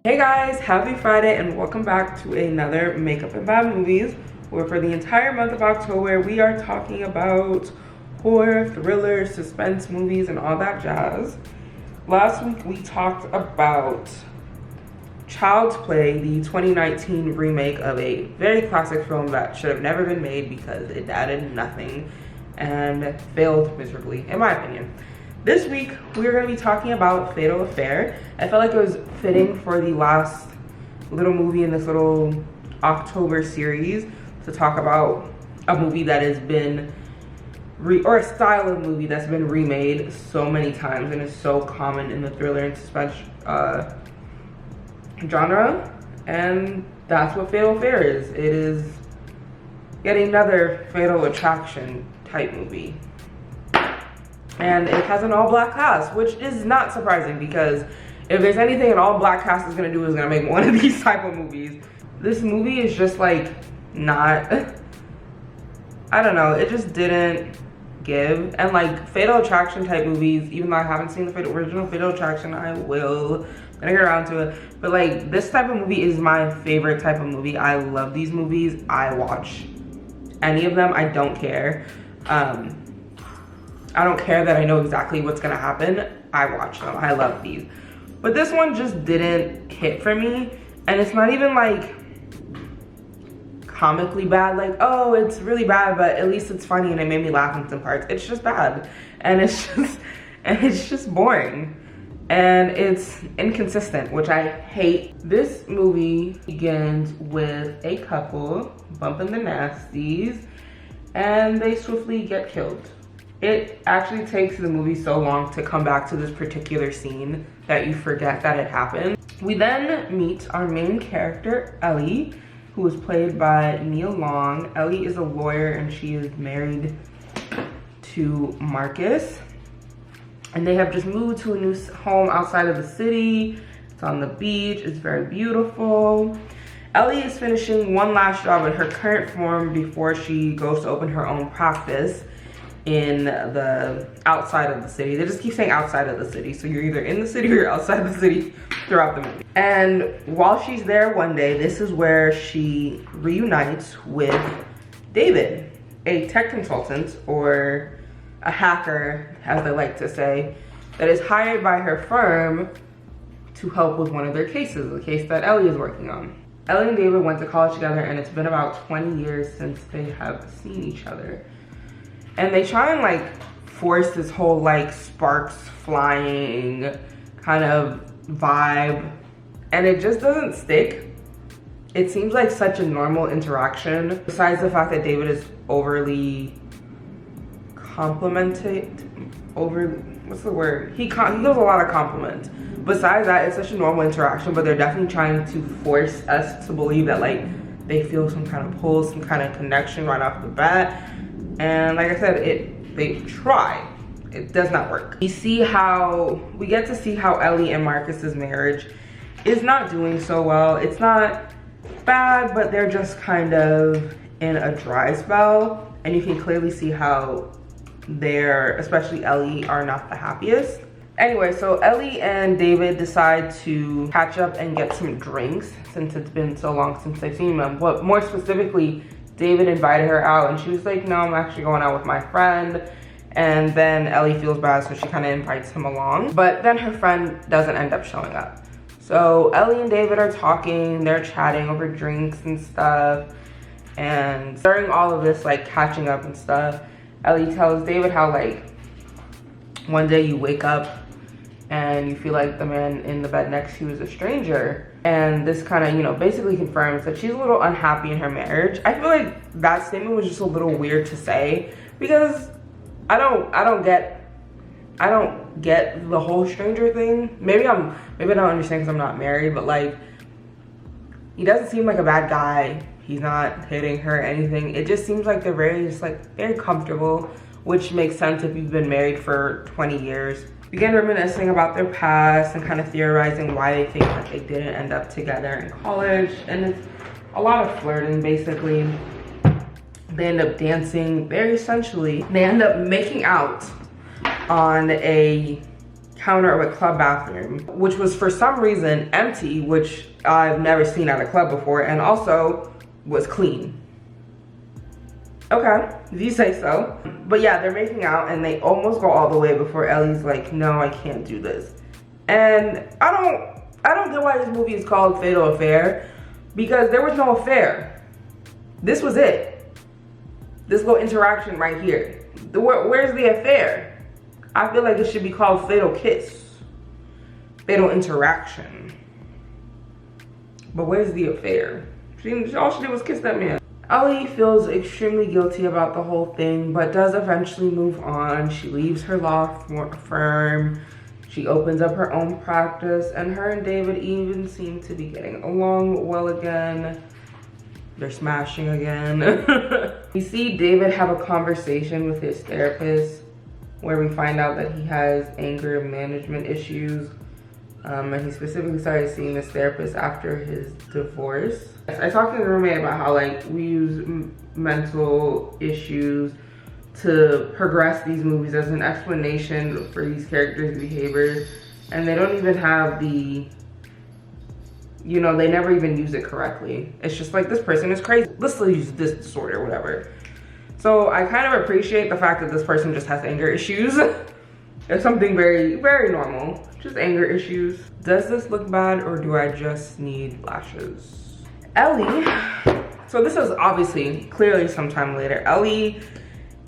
Hey guys, happy Friday and welcome back to another Makeup and Bad Movies, where for the entire month of October we are talking about horror, thriller, suspense movies and all that jazz. Last week we talked about Child's Play, the 2019 remake of a very classic film that should have never been made because it added nothing and failed miserably, in my opinion. This week, we're going to be talking about Fatal Affair. I felt like it was fitting for the last little movie in this little October series to talk about a movie that has been, or a style of movie that's been remade so many times and is so common in the thriller and suspense genre. And that's what Fatal Affair is. It is yet another Fatal Attraction type movie. And it has an all-black cast, which is not surprising because if there's anything an all-black cast is gonna do is gonna make one of these type of movies. This movie is just like not, I don't know, it just didn't give. And like Fatal Attraction type movies, even though I haven't seen the original Fatal Attraction, I will, I'm gonna get around to it. But like this type of movie is my favorite type of movie. I love these movies. I watch any of them, I don't care. I don't care that I know exactly what's gonna happen. I watch them, I love these. But this one just didn't hit for me. And it's not even like comically bad, like, oh, it's really bad, but at least it's funny and it made me laugh in some parts. It's just bad. And it's just boring. And it's inconsistent, which I hate. This movie begins with a couple bumping the nasties and they swiftly get killed. It actually takes the movie so long to come back to this particular scene that you forget that it happened. We then meet our main character, Ellie, who is played by Nia Long. Ellie is a lawyer and she is married to Marcus. And they have just moved to a new home outside of the city. It's on the beach, it's very beautiful. Ellie is finishing one last job in her current firm before she goes to open her own practice in the outside of the city. They just keep saying outside of the city, so you're either in the city or you're outside the city throughout the movie. And while she's there one day, this is where she reunites with David, a tech consultant or a hacker, as they like to say, that is hired by her firm to help with one of their cases, the case that Ellie is working on. Ellie and David went to college together and it's been about 20 years since they have seen each other. And they try and like force this whole like sparks flying kind of vibe, and it just doesn't stick. It seems like such a normal interaction, besides the fact that David is overly what's the word? He gives a lot of compliments. Besides that, it's such a normal interaction, but they're definitely trying to force us to believe that like they feel some kind of pull, some kind of connection right off the bat. And like I said, they try. It does not work. We get to see how Ellie and Marcus's marriage is not doing so well. It's not bad, but they're just kind of in a dry spell. And you can clearly see how especially Ellie, are not the happiest. Anyway, so Ellie and David decide to catch up and get some drinks since it's been so long since they've seen them. But more specifically, David invited her out and she was like, no, I'm actually going out with my friend. And then Ellie feels bad, so she kind of invites him along. But then her friend doesn't end up showing up. So Ellie and David are talking, they're chatting over drinks and stuff. And during all of this like catching up and stuff, Ellie tells David how like one day you wake up and you feel like the man in the bed next to you is a stranger. And this kind of, you know, basically confirms that she's a little unhappy in her marriage. I feel like that statement was just a little weird to say because I don't get the whole stranger thing. Maybe I don't understand because I'm not married, but like he doesn't seem like a bad guy. He's not hitting her or anything. It just seems like they're very comfortable, which makes sense if you've been married for 20 years. Begin reminiscing about their past and kind of theorizing why they think that they didn't end up together in college. And it's a lot of flirting, basically. They end up dancing very sensually. They end up making out on a counter of a club bathroom, which was for some reason empty, which I've never seen at a club before, and also was clean. Okay, if you say so. But yeah, they're making out and they almost go all the way before Ellie's like, no, I can't do this. And I don't get why this movie is called Fatal Affair, because there was no affair. This was it. This little interaction right here. Where's the affair? I feel like it should be called Fatal Kiss. Fatal Interaction. But where's the affair? All she did was kiss that man. Ellie feels extremely guilty about the whole thing, but does eventually move on. She leaves her law firm. She opens up her own practice, and her and David even seem to be getting along well again. They're smashing again. We see David have a conversation with his therapist where we find out that he has anger management issues. And he specifically started seeing this therapist after his divorce. I talked to the roommate about how like we use mental issues to progress these movies as an explanation for these characters' behaviors, and they don't even have the, you know, they never even use it correctly. It's just like, this person is crazy, let's use this disorder, whatever. So I kind of appreciate the fact that this person just has anger issues. It's something very, very normal, just anger issues. Does this look bad, or do I just need lashes? Ellie, so this is obviously clearly sometime later. Ellie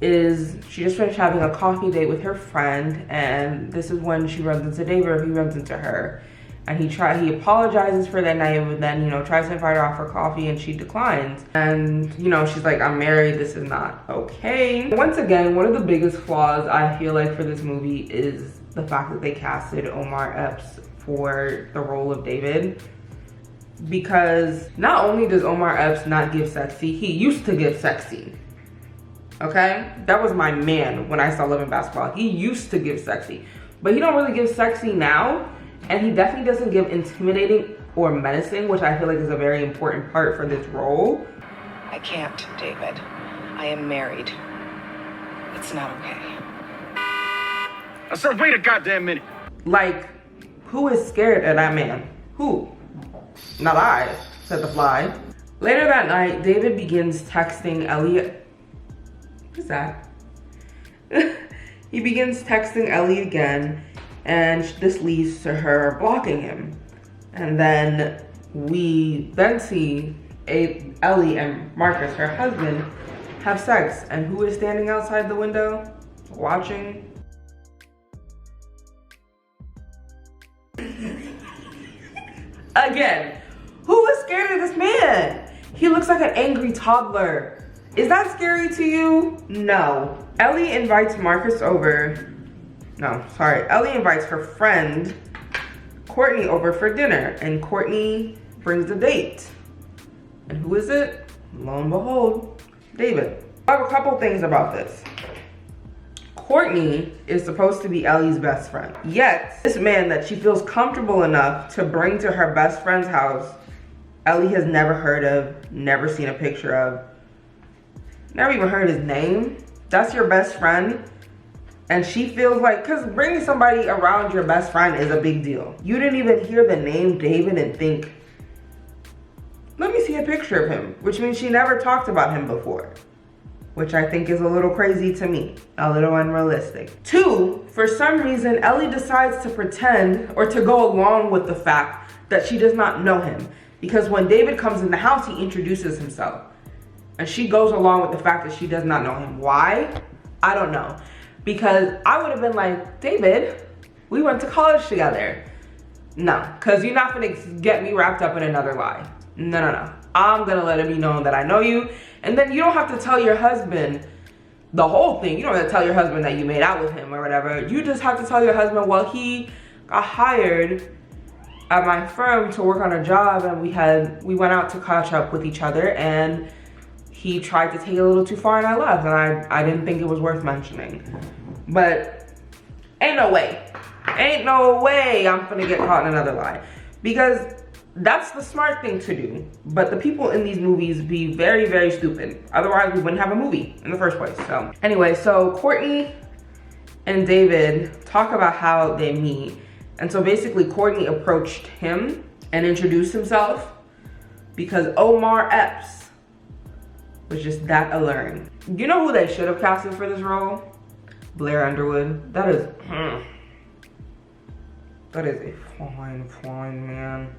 she just finished having a coffee date with her friend, and this is when she runs into David, or he runs into her. And he apologizes for that night, but then, you know, tries to invite her out for coffee, and she declines. And, you know, she's like, I'm married, this is not okay. Once again, one of the biggest flaws I feel like for this movie is the fact that they casted Omar Epps for the role of David. Because not only does Omar Epps not give sexy, he used to give sexy. Okay? That was my man when I saw Love and Basketball. He used to give sexy. But he don't really give sexy now. And he definitely doesn't give intimidating or menacing, which I feel like is a very important part for this role. I can't, David. I am married. It's not okay. I said, wait a goddamn minute. Like, who is scared of that man? Who? Not I, said the fly. Later that night, David begins texting Ellie. What's that? He begins texting Ellie again, and this leads to her blocking him. And then we then see Ellie and Marcus, her husband, have sex. And who is standing outside the window watching? Again, who is scared of this man? He looks like an angry toddler. Is that scary to you? No. Ellie invites Marcus over. No, sorry. Ellie invites her friend, Courtney, over for dinner. And Courtney brings the date. And who is it? Lo and behold, David. I have a couple things about this. Courtney is supposed to be Ellie's best friend. Yet, this man that she feels comfortable enough to bring to her best friend's house, Ellie has never heard of, never seen a picture of, never even heard his name. That's your best friend. And she feels like, because bringing somebody around your best friend is a big deal. You didn't even hear the name David and think, let me see a picture of him, which means she never talked about him before, which I think is a little crazy to me, a little unrealistic. Two, for some reason, Ellie decides to pretend or to go along with the fact that she does not know him. Because when David comes in the house, he introduces himself. And she goes along with the fact that she does not know him. Why? I don't know. Because I would have been like, David, we went to college together. No, because you're not gonna get me wrapped up in another lie. No, no, no. I'm gonna let it be known that I know you. And then you don't have to tell your husband the whole thing. You don't have to tell your husband that you made out with him or whatever. You just have to tell your husband, well, he got hired at my firm to work on a job, and we went out to catch up with each other, and he tried to take it a little too far and I left, and I didn't think it was worth mentioning. But ain't no way I'm gonna get caught in another lie, because that's the smart thing to do. But the people in these movies be very, very stupid. Otherwise we wouldn't have a movie in the first place. So anyway, so Courtney and David talk about how they meet. And so basically Courtney approached him and introduced himself because Omar Epps was just that alluring. You know who they should have casted for this role? Blair Underwood. That is a fine man.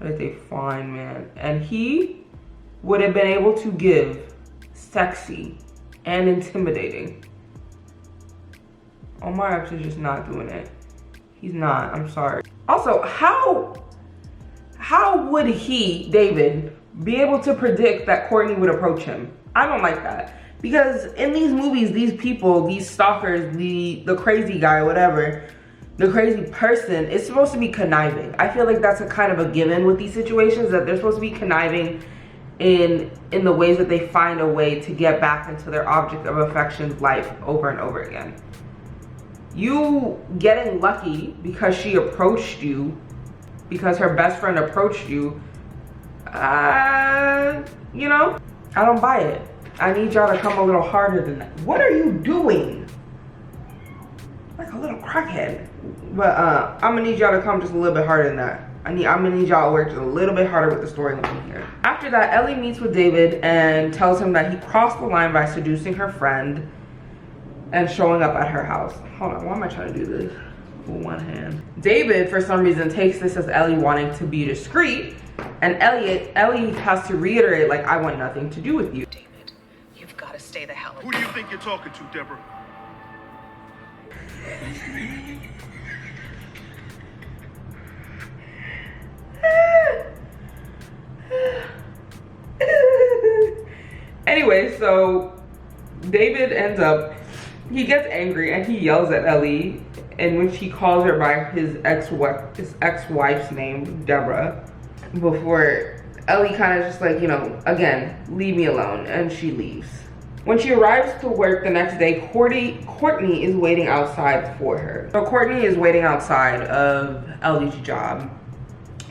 That is a fine man. And he would have been able to give sexy and intimidating. Omar Epps is just not doing it. He's not, I'm sorry. Also, how would he, David, be able to predict that Courtney would approach him? I don't like that. Because in these movies, these people, these stalkers, the crazy guy, whatever, the crazy person is supposed to be conniving. I feel like that's a kind of a given with these situations, that they're supposed to be conniving in the ways that they find a way to get back into their object of affection's life over and over again. You getting lucky because she approached you, because her best friend approached you, you know, I don't buy it. I need y'all to come a little harder than that. What are you doing? Like a little crackhead. But I'm gonna need y'all to come just a little bit harder than that. I'm gonna need y'all to work just a little bit harder with the storyline here. After that, Ellie meets with David and tells him that he crossed the line by seducing her friend and showing up at her house. Hold on, why am I trying to do this with one hand? David, for some reason, takes this as Ellie wanting to be discreet, and Ellie has to reiterate, like, I want nothing to do with you. David, you've got to stay the hell away. Who do you think you're talking to, Deborah? Anyway, so David ends up, he gets angry and he yells at Ellie, in which he calls her by his ex-wife's name, Deborah, before Ellie kind of just like, you know, again, leave me alone, and she leaves. When she arrives to work the next day, Courtney is waiting outside for her. So Courtney is waiting outside of Ellie's job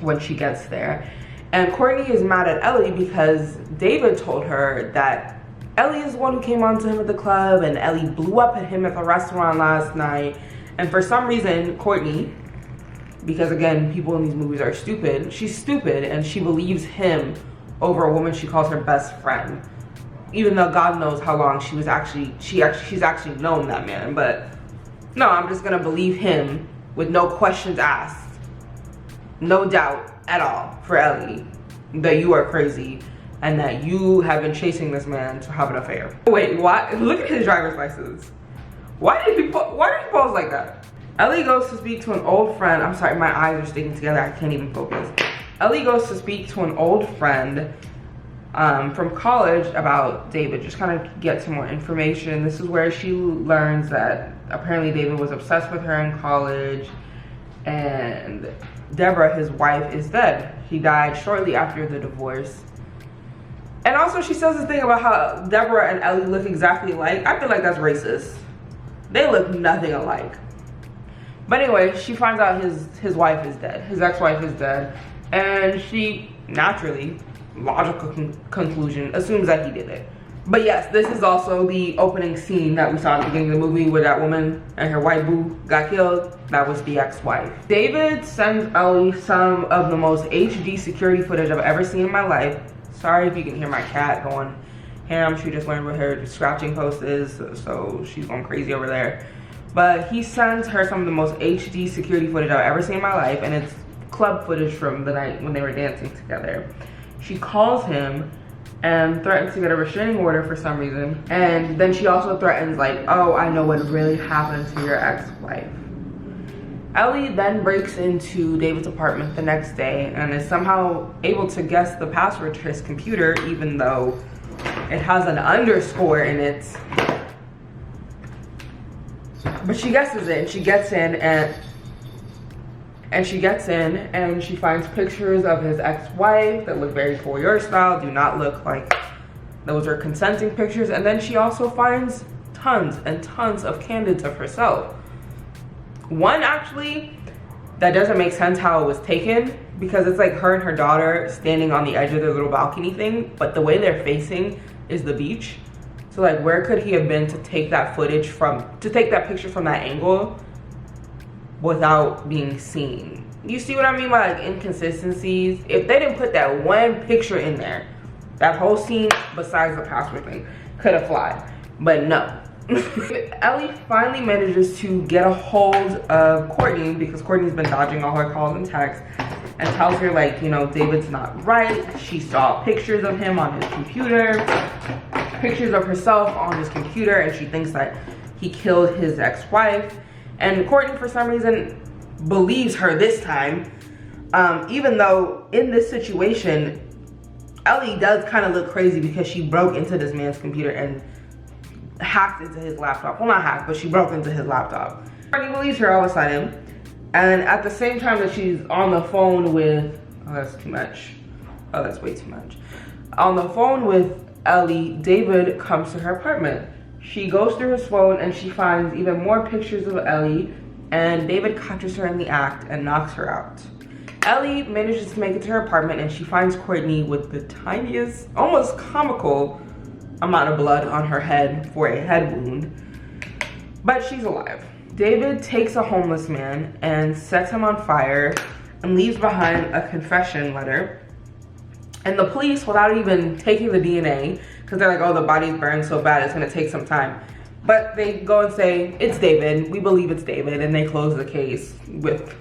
when she gets there. And Courtney is mad at Ellie because David told her that Ellie is the one who came on to him at the club, and Ellie blew up at him at the restaurant last night. And for some reason, Courtney, because again, people in these movies are stupid, she's stupid and she believes him over a woman she calls her best friend. Even though God knows how long she's actually known that man. But no, I'm just gonna believe him with no questions asked. No doubt at all for Ellie that you are crazy and that you have been chasing this man to have an affair. Wait, what? Look at his driver's license. Why did he pose like that? Ellie goes to speak to an old friend. I'm sorry, my eyes are sticking together. I can't even focus. Ellie goes to speak to an old friend from college about David, just kind of get some more information. This is where she learns that apparently David was obsessed with her in college, and Deborah, his wife, is dead. She died shortly after the divorce. And also she says this thing about how Deborah and Ellie look exactly alike. I feel like that's racist. They look nothing alike. But anyway, she finds out his wife is dead. His ex-wife is dead. And she naturally, logical conclusion, assumes that he did it. But yes, this is also the opening scene that we saw at the beginning of the movie where that woman and her white boo got killed. That was the ex-wife. David sends Ellie some of the most HD security footage I've ever seen in my life. Sorry if you can hear my cat going ham. She just learned what her scratching post is, so she's going crazy over there. But he sends her some of the most HD security footage I've ever seen in my life, and it's club footage from the night when they were dancing together. She calls him and threatens to get a restraining order for some reason. And then she also threatens, like, oh, I know what really happened to your ex-wife. Ellie then breaks into David's apartment the next day and is somehow able to guess the password to his computer, even though it has an underscore in it. But she guesses it, and she gets in, and she finds pictures of his ex-wife that look very voyeur style, do not look like those are consenting pictures. And then she also finds tons and tons of candids of herself. One actually that doesn't make sense how it was taken, because it's like her and her daughter standing on the edge of their little balcony thing, but the way they're facing is the beach. So like, where could he have been to take that picture from that angle without being seen? You see what I mean by like inconsistencies? If they didn't put that one picture in there, that whole scene besides the password thing could have flied. But no. Ellie finally manages to get a hold of Courtney, because Courtney's been dodging all her calls and texts, and tells her like, you know, David's not right. She saw pictures of him on his computer, pictures of herself on his computer, and she thinks that he killed his ex-wife. And Courtney, for some reason, believes her this time, even though in this situation, Ellie does kind of look crazy because she broke into this man's computer and hacked into his laptop. Well, not hacked, but she broke into his laptop. Courtney believes her all of a sudden, and at the same time that she's on the phone with, oh, that's too much. Oh, that's way too much. On the phone with Ellie, David comes to her apartment. She goes through his phone and she finds even more pictures of Ellie, and David catches her in the act and knocks her out. Ellie manages to make it to her apartment and she finds Courtney with the tiniest, almost comical amount of blood on her head for a head wound, but she's alive. David takes a homeless man and sets him on fire and leaves behind a confession letter. And the police, without even taking the DNA, because they're like, oh, the body's burned so bad, it's gonna take some time. But they go and say, it's David, we believe it's David, and they close the case with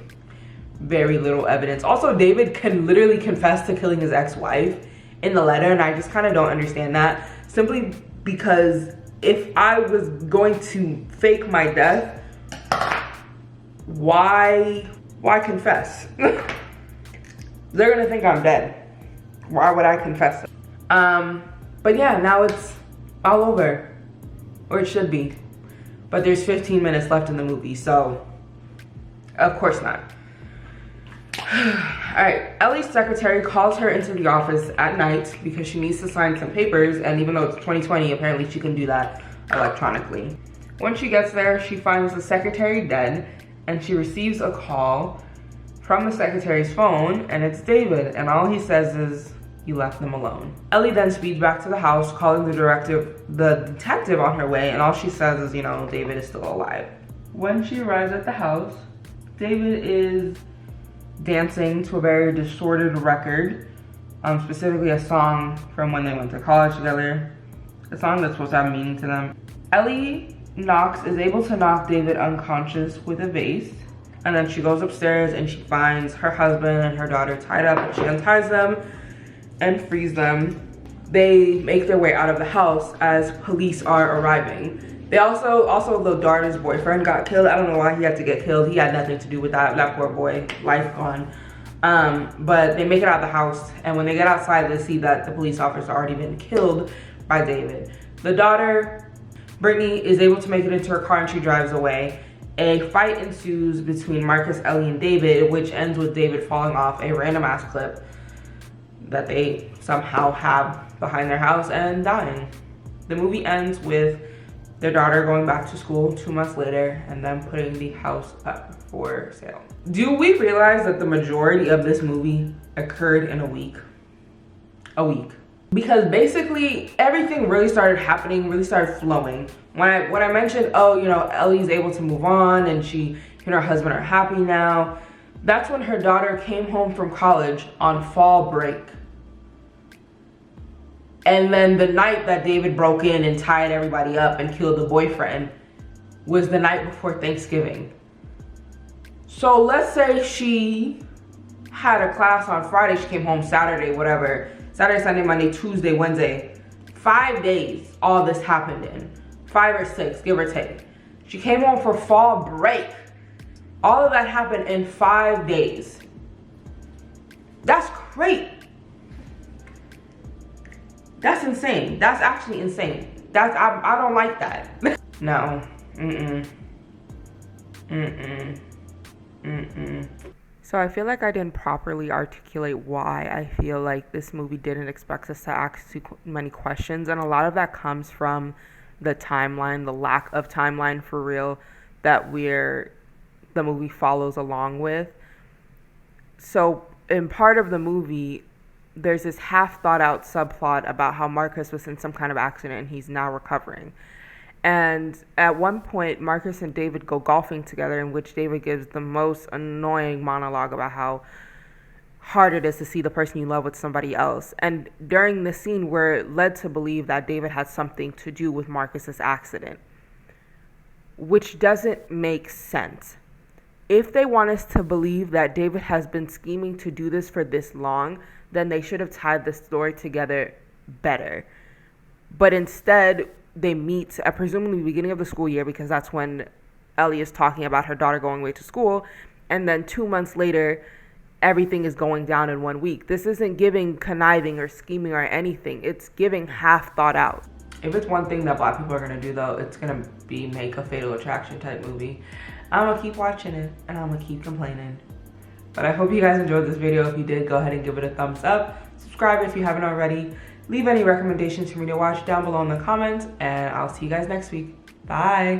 very little evidence. Also, David can literally confess to killing his ex-wife in the letter, and I just kind of don't understand that. Simply because if I was going to fake my death, why confess? They're gonna think I'm dead. Why would I confess? But yeah, now it's all over, or it should be. But there's 15 minutes left in the movie, so of course not. All right, Ellie's secretary calls her into the office at night because she needs to sign some papers, and even though it's 2020, apparently she can do that electronically. When she gets there, she finds the secretary dead, and she receives a call from the secretary's phone, and it's David, and all he says is, "You left them alone." Ellie then speeds back to the house, calling the detective on her way, and all she says is, you know, David is still alive. When she arrives at the house, David is dancing to a very distorted record, specifically a song from when they went to college together, a song that's supposed to have meaning to them. Ellie is able to knock David unconscious with a vase, and then she goes upstairs and she finds her husband and her daughter tied up, and she unties them and frees them. They make their way out of the house as police are arriving. They also the daughter's boyfriend got killed. I don't know why he had to get killed. He had nothing to do with that poor boy, life gone. But they make it out of the house, and when they get outside, they see that the police officer already been killed by David. The daughter, Brittany, is able to make it into her car and she drives away. A fight ensues between Marcus, Ellie, and David, which ends with David falling off a random ass cliff that they somehow have behind their house and dying. The movie ends with their daughter going back to school 2 months later and then putting the house up for sale. Do we realize that the majority of this movie occurred in a week? Because basically everything really started happening, really started flowing. When I mentioned, oh, you know, Ellie's able to move on and she and her husband are happy now, that's when her daughter came home from college on fall break. And then the night that David broke in and tied everybody up and killed the boyfriend was the night before Thanksgiving. So let's say she had a class on Friday, she came home Saturday, whatever. Saturday, Sunday, Monday, Tuesday, Wednesday. 5 days all this happened in. 5 or 6, give or take. She came home for fall break. All of that happened in 5 days. That's great. That's insane. That's actually insane. I don't like that. No. So I feel like I didn't properly articulate why I feel like this movie didn't expect us to ask too many questions, and a lot of that comes from the timeline, the lack of timeline for real that the movie follows along with. So in part of the movie, there's this half thought out subplot about how Marcus was in some kind of accident and he's now recovering. And at one point, Marcus and David go golfing together, in which David gives the most annoying monologue about how hard it is to see the person you love with somebody else. And during the scene, we're led to believe that David had something to do with Marcus's accident, which doesn't make sense. If they want us to believe that David has been scheming to do this for this long, then they should have tied the story together better. But instead, they meet at presumably the beginning of the school year, because that's when Ellie is talking about her daughter going away to school. And then 2 months later, everything is going down in 1 week. This isn't giving conniving or scheming or anything. It's giving half thought out. If it's one thing that Black people are gonna do though, it's gonna be make a Fatal Attraction type movie. I'm gonna keep watching it and I'm gonna keep complaining. But I hope you guys enjoyed this video. If you did, go ahead and give it a thumbs up. Subscribe if you haven't already. Leave any recommendations for me to watch down below in the comments, and I'll see you guys next week. Bye.